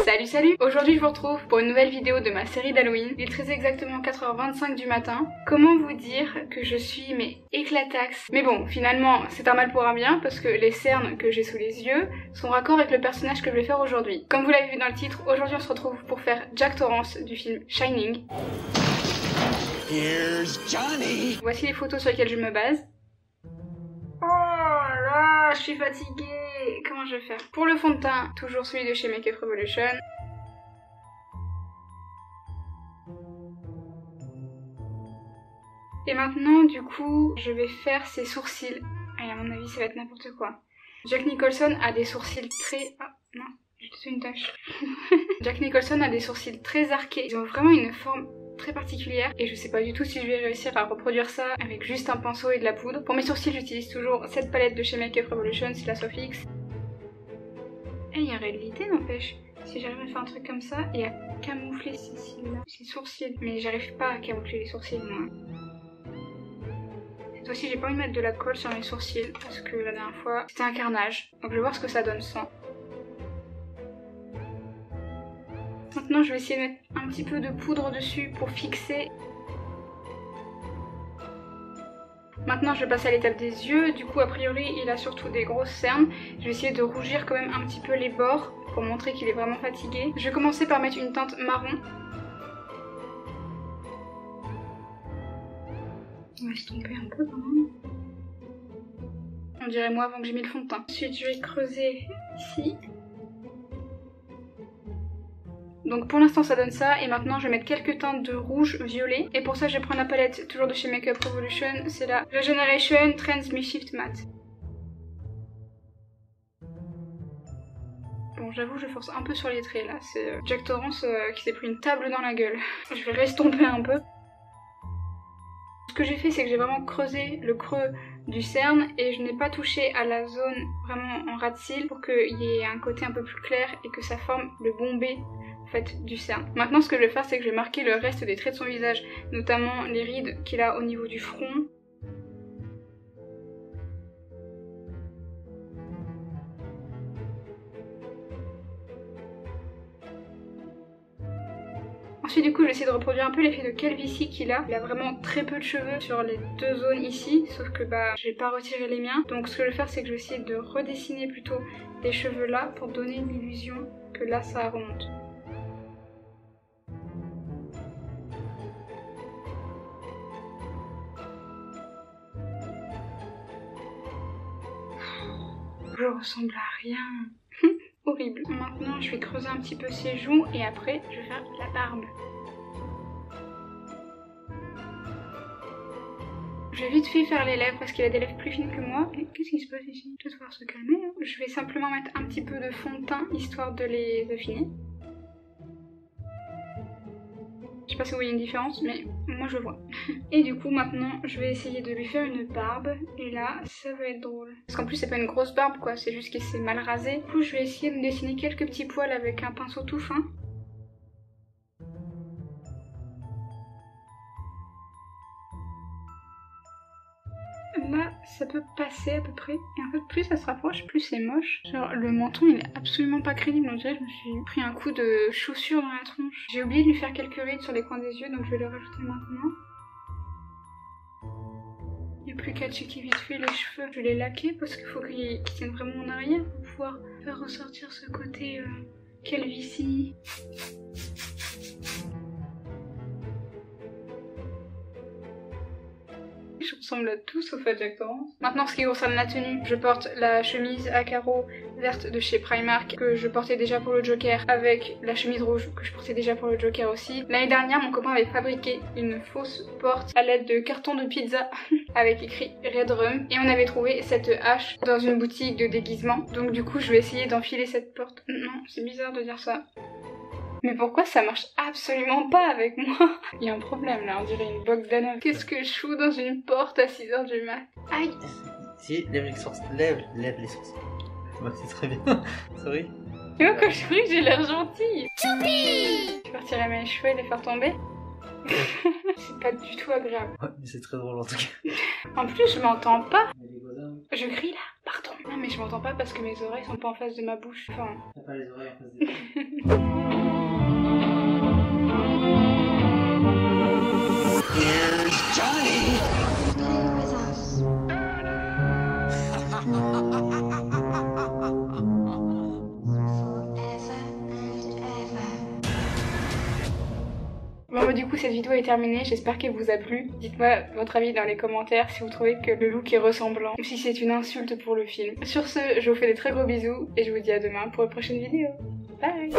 Salut. Aujourd'hui je vous retrouve pour une nouvelle vidéo de ma série d'Halloween. Il est très exactement 4h25 du matin. Comment vous dire que je suis éclataxe. Mais bon, finalement c'est un mal pour un bien parce que les cernes que j'ai sous les yeux sont raccord avec le personnage que je vais faire aujourd'hui. Comme vous l'avez vu dans le titre, aujourd'hui on se retrouve pour faire Jack Torrance du film Shining. Here's Johnny. Voici les photos sur lesquelles je me base. Oh là, je suis fatiguée. Comment je vais faire? Pour le fond de teint, toujours celui de chez Make Up Revolution. Et maintenant, du coup, je vais faire ses sourcils. Et à mon avis, ça va être n'importe quoi. Jack Nicholson a des sourcils très... Ah, non, j'ai fait une tache. Jack Nicholson a des sourcils très arqués. Ils ont vraiment une forme très particulière et je sais pas du tout si je vais réussir à reproduire ça avec juste un pinceau et de la poudre. Pour mes sourcils, j'utilise toujours cette palette de chez Make Up Revolution, c'est la Sofix. Et il y a réalité, n'empêche. Si j'arrive à faire un truc comme ça et à camoufler ces cils-là, ces sourcils. Mais j'arrive pas à camoufler les sourcils, moi. Cette fois-ci, j'ai pas envie de mettre de la colle sur mes sourcils parce que la dernière fois, c'était un carnage. Donc je vais voir ce que ça donne sans. Maintenant, je vais essayer de mettre un petit peu de poudre dessus pour fixer. Maintenant, je vais passer à l'étape des yeux. Du coup, a priori, il a surtout des grosses cernes. Je vais essayer de rougir quand même un petit peu les bords pour montrer qu'il est vraiment fatigué. Je vais commencer par mettre une teinte marron. On va estomper un peu quand même. On dirait moi avant que j'ai mis le fond de teint. Ensuite, je vais creuser ici. Donc pour l'instant ça donne ça et maintenant je vais mettre quelques teintes de rouge violet et pour ça je vais prendre la palette toujours de chez Make Up Revolution, c'est la Regeneration Trends Mishift Matte. Bon, j'avoue je force un peu sur les traits là, c'est Jack Torrance qui s'est pris une table dans la gueule. Je vais restomper un peu. Ce que j'ai fait c'est que j'ai vraiment creusé le creux du cerne et je n'ai pas touché à la zone vraiment en ras de cils pour qu'il y ait un côté un peu plus clair et que ça forme le bombé du cerne. Maintenant ce que je vais faire c'est que je vais marquer le reste des traits de son visage, notamment les rides qu'il a au niveau du front. Ensuite du coup je vais essayer de reproduire un peu l'effet de calvitie qu'il a. Il a vraiment très peu de cheveux sur les deux zones ici, sauf que j'ai pas retiré les miens. Donc ce que je vais faire c'est que je vais essayer de redessiner plutôt les cheveux là pour donner l'illusion que là ça remonte. Je ressemble à rien. Horrible. Maintenant, je vais creuser un petit peu ses joues et après, je vais faire la barbe. Je vais vite fait faire les lèvres parce qu'il a des lèvres plus fines que moi. Qu'est-ce qui se passe ici? Je vais devoir se calmer. Je vais simplement mettre un petit peu de fond de teint histoire de les affiner. Je sais pas si vous voyez une différence, mais moi je vois. Et du coup maintenant je vais essayer de lui faire une barbe. Et là ça va être drôle. Parce qu'en plus c'est pas une grosse barbe quoi, c'est juste qu'il s'est mal rasé. Du coup je vais essayer de me dessiner quelques petits poils avec un pinceau tout fin. Là ça peut passer à peu près. Et en fait plus ça se rapproche, plus c'est moche. Genre le menton il est absolument pas crédible. On dirait que je me suis pris un coup de chaussure dans la tronche. J'ai oublié de lui faire quelques rides sur les coins des yeux donc je vais le rajouter maintenant. Il n'y a plus qu'à checker vite fait les cheveux. Je vais les laquer parce qu'il faut qu'ils tiennent vraiment en arrière pour pouvoir faire ressortir ce côté calvitie. Je ressemble à tout sauf à Jack Torrance. Maintenant ce qui concerne la tenue, je porte la chemise à carreaux verte de chez Primark que je portais déjà pour le Joker avec la chemise rouge que je portais déjà pour le Joker aussi. L'année dernière mon copain avait fabriqué une fausse porte à l'aide de cartons de pizza avec écrit Red Rum et on avait trouvé cette hache dans une boutique de déguisement. Donc du coup je vais essayer d'enfiler cette porte. Non, c'est bizarre de dire ça. Mais pourquoi ça marche absolument pas avec moi? Il y a un problème là, on dirait une Bogdanov. Qu'est-ce que je fous dans une porte à 6h du mat? Aïe! Si, lève les sourcils. Lève les sourcils. C'est très bien. Sorry. Tu vois quand je ris, j'ai l'air gentille. Choupi! Je vais retirer mes cheveux et les faire tomber. C'est pas du tout agréable. Ouais, mais c'est très drôle en tout cas. En plus, je m'entends pas. Je crie là, pardon. Non mais Mais je m'entends pas parce que mes oreilles sont pas en face de ma bouche. Enfin... T'as pas les oreilles en face des Here's Johnny. Play with us. Bon bah du coup cette vidéo est terminée, j'espère qu'elle vous a plu. Dites-moi votre avis dans les commentaires si vous trouvez que le look est ressemblant ou si c'est une insulte pour le film. Sur ce, je vous fais des très gros bisous et je vous dis à demain pour une prochaine vidéo. Bye.